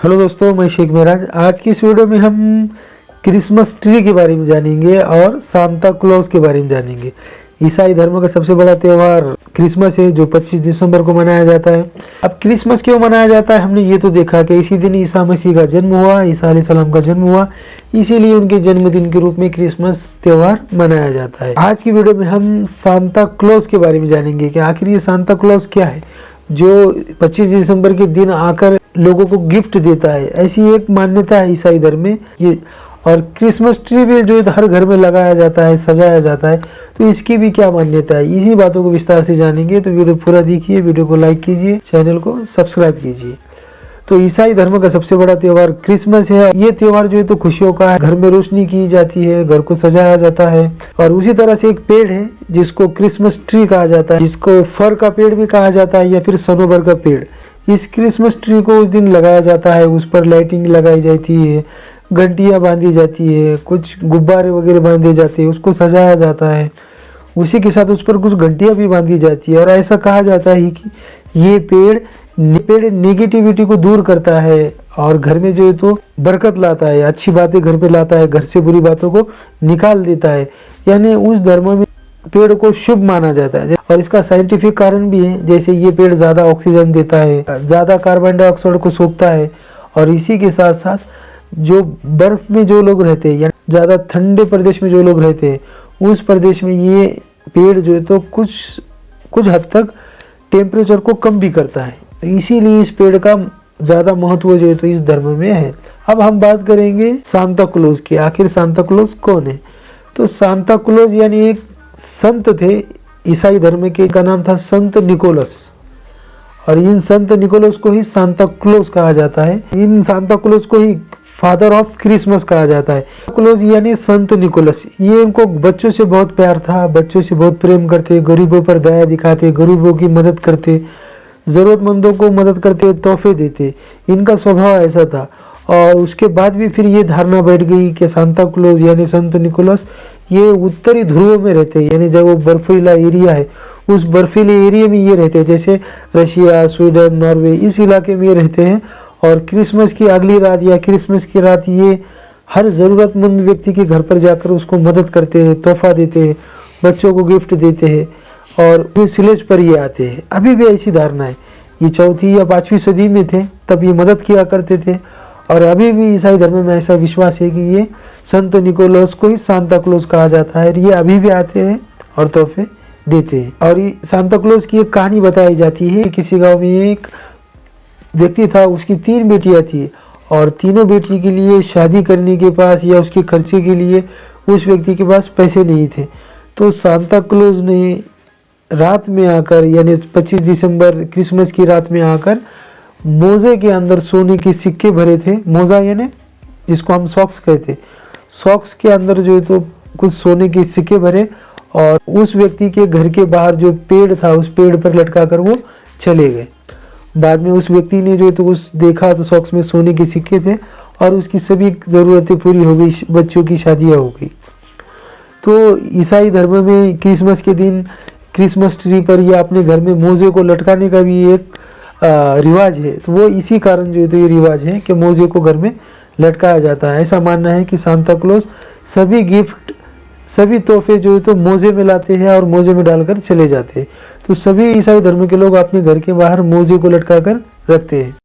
Hello दोस्तों, मैं शेख मेराज। आज की इस वीडियो में हम क्रिसमस ट्री के बारे में जानेंगे और सांता क्लॉज के बारे में जानेंगे। ईसाई धर्म का सबसे बड़ा त्यौहार क्रिसमस है, जो 25 दिसंबर को मनाया जाता है। अब क्रिसमस क्यों मनाया जाता है, हमने ये तो देखा कि इसी दिन ईसा मसीह का जन्म हुआ, ईसा अलैहिस्सलाम का जन्म हुआ, इसीलिए उनके जन्मदिन के रूप में क्रिसमस त्यौहार मनाया जाता है। आज की वीडियो में हम सांता क्लॉज के बारे में जानेंगे कि आखिर ये सांता क्लॉज क्या है, जो 25 दिसंबर के दिन आकर लोगों को गिफ्ट देता है। ऐसी एक मान्यता है ईसाई धर्म में ये। और क्रिसमस ट्री भी जो हर घर में लगाया जाता है, सजाया जाता है, तो इसकी भी क्या मान्यता है, इसी बातों को विस्तार से जानेंगे। तो वीडियो पूरा देखिए, वीडियो को लाइक कीजिए, चैनल को सब्सक्राइब कीजिए। तो ईसाई धर्म का सबसे बड़ा त्यौहार क्रिसमस है। ये त्यौहार जो है तो खुशियों का है। घर में रोशनी की जाती है, घर को सजाया जाता है। और उसी तरह से एक पेड़ है जिसको क्रिसमस ट्री कहा जाता है, जिसको फर का पेड़ भी कहा जाता है या फिर सनोवर का पेड़। इस क्रिसमस ट्री को उस दिन लगाया जाता है, उस पर लाइटिंग लगाई जाती है, घंटियां बांधी जाती है, कुछ गुब्बारे वगैरह बांधे जाते हैं, उसको सजाया जाता है। उसी के साथ उस पर कुछ घंटियां भी बांधी जाती है। और ऐसा कहा जाता है कि ये पेड़ नेगेटिविटी को दूर करता है और घर में जो है तो बरकत लाता है, अच्छी बातें घर पे लाता है, घर से बुरी बातों को निकाल देता है। यानी उस धर्म में पेड़ को शुभ माना जाता है। और इसका साइंटिफिक कारण भी है, जैसे ये पेड़ ज्यादा ऑक्सीजन देता है, ज्यादा कार्बन डाइऑक्साइड को सोखता है। और इसी के साथ साथ जो बर्फ में जो लोग रहते हैं या ज्यादा ठंडे प्रदेश में जो लोग रहते हैं, उस प्रदेश में ये पेड़ जो है तो कुछ हद तक टेम्परेचर को कम भी करता है। तो इसीलिए इस पेड़ का ज्यादा महत्व जो है तो इस धर्म में है। अब हम बात करेंगे सांता क्लॉज की। आखिर सांता क्लॉज कौन है? तो सांता क्लॉज यानी एक संत थे ईसाई धर्म के, का नाम था संत निकोलस। और इन संत निकोलस को ही सांता क्लॉज कहा जाता है। इन सांता क्लॉज को ही फादर ऑफ क्रिसमस कहा जाता है। क्लॉज यानी संत निकोलस। ये इनको बच्चों से बहुत प्यार था, बच्चों से बहुत प्रेम करते, गरीबों पर दया दिखाते, गरीबों की मदद करते, जरूरतमंदों को मदद करते, तोहफे देते। इनका स्वभाव ऐसा था। और उसके बाद भी फिर ये धारणा बैठ गई कि सांता क्लॉज यानी संत निकोलस ये उत्तरी ध्रुव में रहते हैं, यानी जब वो बर्फीला एरिया है, उस बर्फीले एरिया में ये रहते हैं, जैसे रशिया, स्वीडन, नॉर्वे, इस इलाके में ये रहते हैं। और क्रिसमस की अगली रात या क्रिसमस की रात ये हर ज़रूरतमंद व्यक्ति के घर पर जाकर उसको मदद करते हैं, तोहफा देते हैं, बच्चों को गिफ्ट देते हैं। और वे सिलेज पर ये आते हैं। अभी भी ऐसी धारणा है। ये 4वीं या 5वीं सदी में थे, तब ये मदद किया करते थे। और अभी भी ईसाई धर्म में ऐसा विश्वास है कि ये संत निकोलस को ही सांता क्लॉज कहा जाता है। ये अभी भी आते हैं और तोहफे देते हैं। और ये सांता क्लॉज की एक कहानी बताई जाती है। किसी गांव में एक व्यक्ति था, उसकी 3 बेटियां थी और तीनों बेटी के लिए शादी करने के पास या उसके खर्चे के लिए उस व्यक्ति के पास पैसे नहीं थे। तो सांता क्लॉज ने रात में आकर, यानी 25 दिसंबर क्रिसमस की रात में आकर, मोजे के अंदर सोने के सिक्के भरे थे। मोजा यानी जिसको हम सॉक्स कहते, सॉक्स के अंदर जो है तो कुछ सोने के सिक्के भरे और उस व्यक्ति के घर के बाहर जो पेड़ था, उस पेड़ पर लटका कर वो चले गए। बाद में उस व्यक्ति ने जो है तो उस देखा तो सॉक्स में सोने के सिक्के थे और उसकी सभी ज़रूरतें पूरी हो गई, बच्चों की शादियाँ हो गई। तो ईसाई धर्म में क्रिसमस के दिन क्रिसमस ट्री पर या अपने घर में मोजे को लटकाने का भी एक रिवाज है। तो वो इसी कारण जो है तो ये रिवाज है कि मोजे को घर में लटकाया जाता है। ऐसा मानना है कि सांता क्लॉज सभी गिफ्ट, सभी तोहफे जो है तो मोजे में लाते हैं और मोजे में डालकर चले जाते हैं। तो सभी ईसाई धर्म के लोग अपने घर के बाहर मोजे को लटका कर रखते हैं।